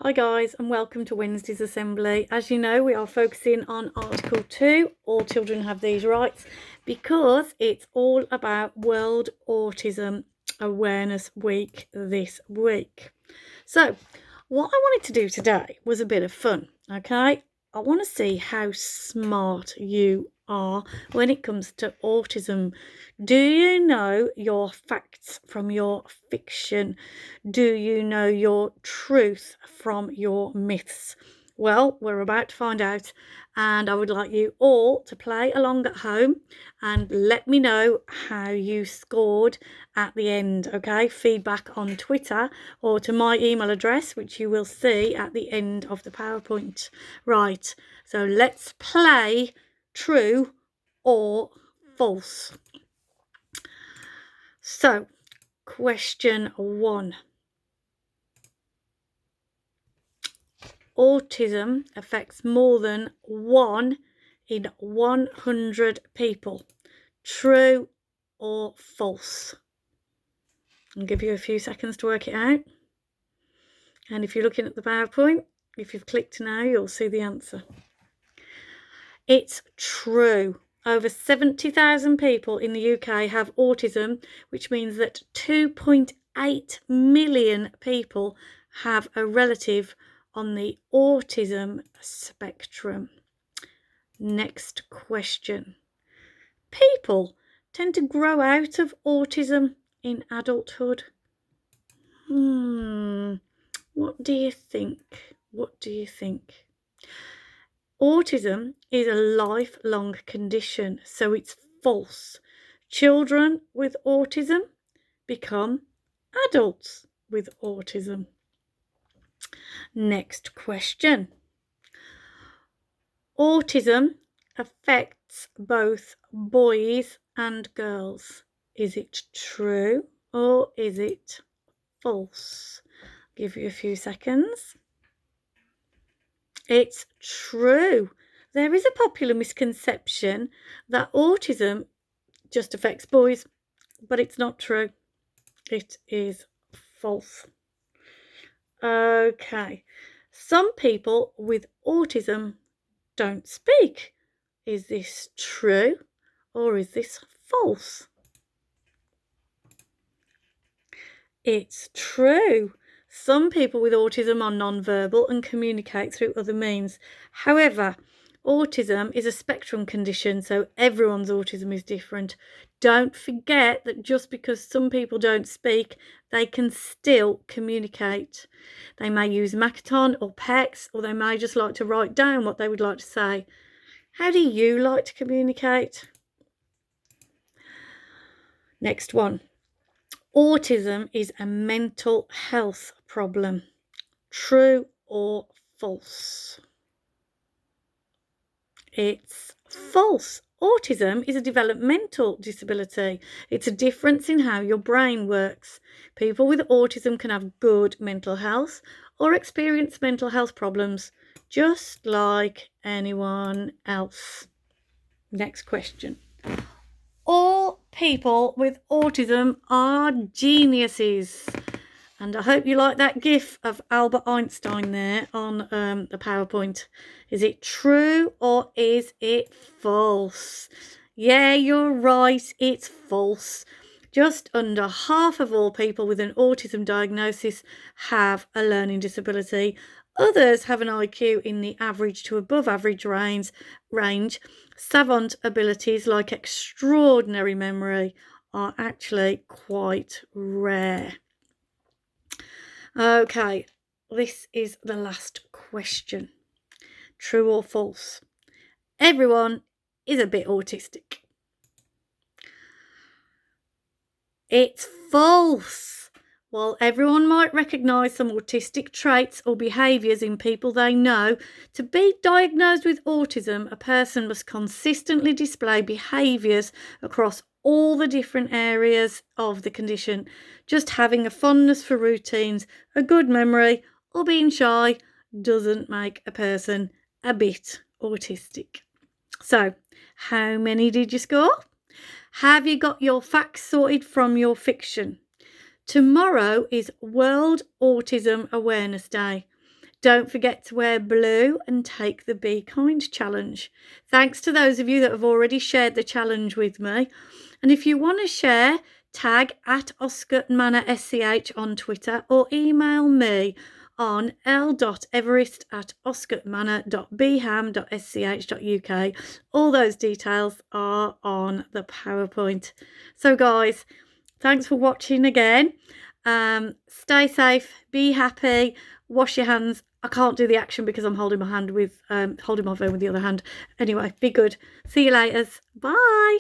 Hi guys, and welcome to Wednesday's Assembly. As you know, we are focusing on Article 2, all children have these rights, because it's all about World Autism Awareness Week this week. So, what I wanted to do today was a bit of fun, okay? I want to see how smart you are when it comes to autism. Do you know your facts from your fiction? Do you know your truth from your myths? Well, we're about to find out, and I would like you all to play along at home and let me know how you scored at the end, okay? Feedback on Twitter or to my email address, which you will see at the end of the PowerPoint. Right, so let's play true or false. So, question 1. Autism affects more than 1 in 100 people. True or false? I'll give you a few seconds to work it out. And if you're looking at the PowerPoint, if you've clicked now, you'll see the answer. It's true. Over 70,000 people in the UK have autism, which means that 2.8 million people have a relative on the autism spectrum. Next question. People tend to grow out of autism in adulthood. What do you think? What do you think? Autism is a lifelong condition, so it's false. Children with autism become adults with autism. Next question. Autism affects both boys and girls. Is it true or is it false? I'll give you a few seconds. It's true. There is a popular misconception that autism just affects boys, but it's not true. It is false. Okay. Some people with autism don't speak. Is this true or is this false? It's true. Some people with autism are non-verbal and communicate through other means. However, autism is a spectrum condition, so everyone's autism is different. Don't forget that just because some people don't speak, they can still communicate. They may use Makaton or PECS, or they may just like to write down what they would like to say. How do you like to communicate? Next one. Autism is a mental health problem. True or false? It's false. Autism is a developmental disability. It's a difference in how your brain works. People with autism can have good mental health or experience mental health problems, just like anyone else. Next question. All people with autism are geniuses. And I hope you like that gif of Albert Einstein there on the PowerPoint. Is it true or is it false? Yeah, you're right, it's false. Just under half of all people with an autism diagnosis have a learning disability. Others have an IQ in the average to above average range. Savant abilities like extraordinary memory are actually quite rare. Okay, this is the last question. True or false? Everyone is a bit autistic. It's false. While everyone might recognise some autistic traits or behaviours in people they know, to be diagnosed with autism, a person must consistently display behaviours across all the different areas of the condition. Just having a fondness for routines, a good memory, or being shy doesn't make a person a bit autistic. So, how many did you score? Have you got your facts sorted from your fiction? Tomorrow is World Autism Awareness Day. Don't forget to wear blue and take the Be Kind challenge. Thanks to those of you that have already shared the challenge with me. And if you want to share, tag at Oscar Manor SCH on Twitter or email me on l.everest@oscarmanor.beham.sch.uk. All those details are on the PowerPoint. So guys, thanks for watching again. Stay safe, be happy, wash your hands. I can't do the action because I'm holding my hand with holding my phone with the other hand. Anyway, be good. See you later. Bye.